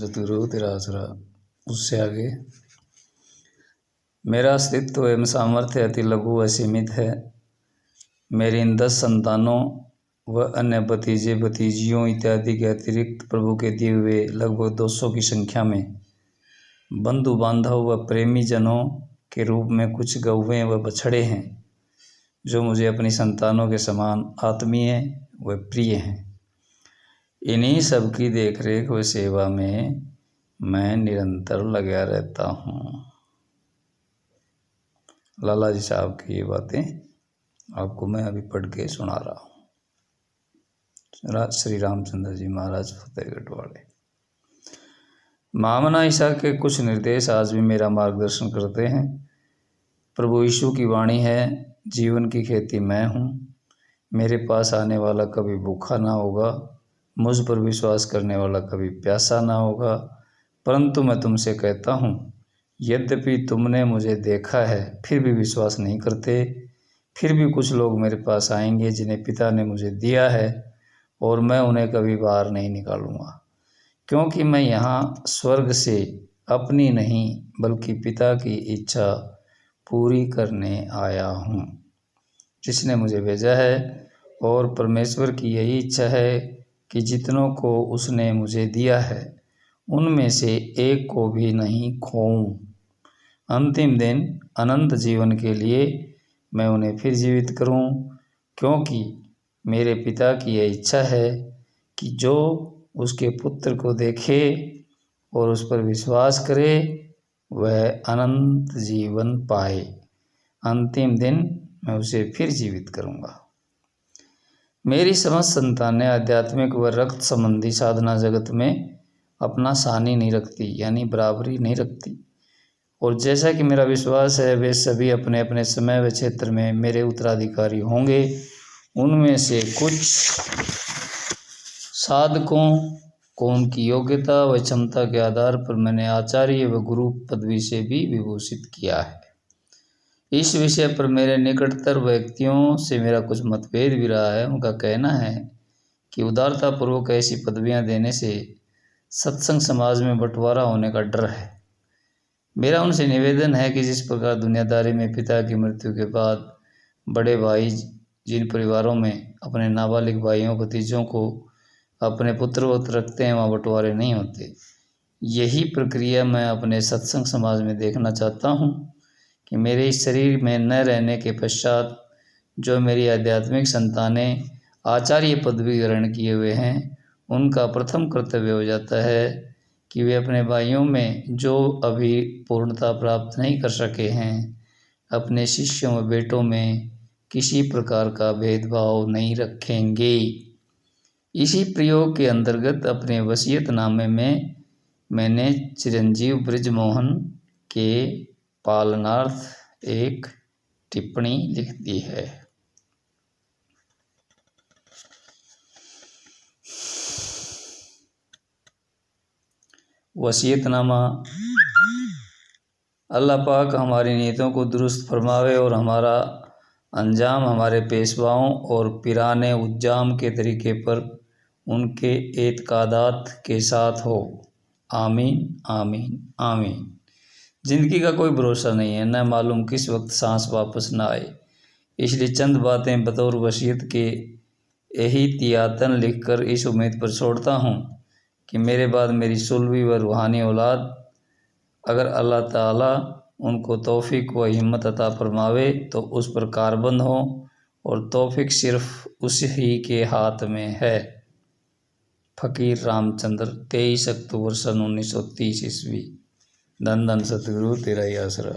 सतगुरु तेरा आसरा। उससे आगे, मेरा अस्तित्व एवं सामर्थ्य अति लघु व सीमित है। मेरी इन 10 संतानों व अन्य भतीजे भतीजियों इत्यादि के अतिरिक्त प्रभु के दिए हुए लगभग 200 की संख्या में बंधु बांधव व प्रेमी जनों के रूप में कुछ गौवें व बछड़े हैं, जो मुझे अपनी संतानों के समान आत्मीय व प्रिय हैं। इन्हीं सब की देखरेख व सेवा में मैं निरंतर लगा रहता हूँ। लाला जी साहब की ये बातें आपको मैं अभी पढ़ के सुना रहा हूँ। श्री रामचंद्र जी महाराज फतेहगढ़ वाले। मामना ईसा के कुछ निर्देश आज भी मेरा मार्गदर्शन करते हैं। प्रभु यीशु की वाणी है, जीवन की खेती मैं हूँ। मेरे पास आने वाला कभी भूखा ना होगा, मुझ पर विश्वास करने वाला कभी प्यासा ना होगा। परंतु मैं तुमसे कहता हूँ, यद्यपि तुमने मुझे देखा है फिर भी विश्वास नहीं करते। फिर भी कुछ लोग मेरे पास आएंगे जिन्हें पिता ने मुझे दिया है, और मैं उन्हें कभी बाहर नहीं निकालूंगा, क्योंकि मैं यहाँ स्वर्ग से अपनी नहीं बल्कि पिता की इच्छा पूरी करने आया हूँ, जिसने मुझे भेजा है। और परमेश्वर की यही इच्छा है कि जितनों को उसने मुझे दिया है उनमें से एक को भी नहीं खोऊं। अंतिम दिन अनंत जीवन के लिए मैं उन्हें फिर जीवित करूं, क्योंकि मेरे पिता की यह इच्छा है कि जो उसके पुत्र को देखे और उस पर विश्वास करे वह अनंत जीवन पाए। अंतिम दिन मैं उसे फिर जीवित करूंगा। मेरी समस्त संतानें आध्यात्मिक व रक्त संबंधी साधना जगत में अपना सानी नहीं रखती, यानी बराबरी नहीं रखती। और जैसा कि मेरा विश्वास है वे सभी अपने अपने समय व क्षेत्र में मेरे उत्तराधिकारी होंगे। उनमें से कुछ साधकों को उनकी योग्यता व क्षमता के आधार पर मैंने आचार्य व गुरु पदवी से भी विभूषित किया है। इस विषय पर मेरे निकटतर व्यक्तियों से मेरा कुछ मतभेद भी रहा है। उनका कहना है कि उदारतापूर्वक ऐसी पदवियां देने से सत्संग समाज में बंटवारा होने का डर है। मेरा उनसे निवेदन है कि जिस प्रकार दुनियादारी में पिता की मृत्यु के बाद बड़े भाई जिन परिवारों में अपने नाबालिग भाइयों भतीजों को अपने पुत्रवत रखते हैं, वहाँ बंटवारे नहीं होते। यही प्रक्रिया मैं अपने सत्संग समाज में देखना चाहता हूँ कि मेरे इस शरीर में न रहने के पश्चात जो मेरी आध्यात्मिक संतानें आचार्य पदवी ग्रहण किए हुए हैं, उनका प्रथम कर्तव्य हो जाता है कि वे अपने भाइयों में जो अभी पूर्णता प्राप्त नहीं कर सके हैं, अपने शिष्यों व बेटों में किसी प्रकार का भेदभाव नहीं रखेंगे। इसी प्रयोग के अंतर्गत अपने वसीयतनामे में मैंने चिरंजीव बृजमोहन के पालनार्थ एक टिप्पणी लिख दी है। वसीयतनामा। अल्लाह पाक हमारी नीयतों को दुरुस्त फरमावे और हमारा अंजाम हमारे पेशवाओं और पिराने उज्जाम के तरीके पर उनके एतकादात के साथ हो। आमीन आमीन आमीन। ज़िंदगी का कोई भरोसा नहीं है, न मालूम किस वक्त सांस वापस न आए। इसलिए चंद बातें बतौर वसीयत के एहतियातन लिखकर इस उम्मीद पर छोड़ता हूँ कि मेरे बाद मेरी सुलभी व रूहानी औलाद, अगर अल्लाह ताला उनको तौफीक व हिम्मत अता फरमावे तो उस पर कारबंद हो, और तौफीक सिर्फ उसी के हाथ में है। फ़कीर रामचंद्र 23 अक्टूबर सन 1930 ईस्वी। धन धन सतगुरु तेरा ही आसरा।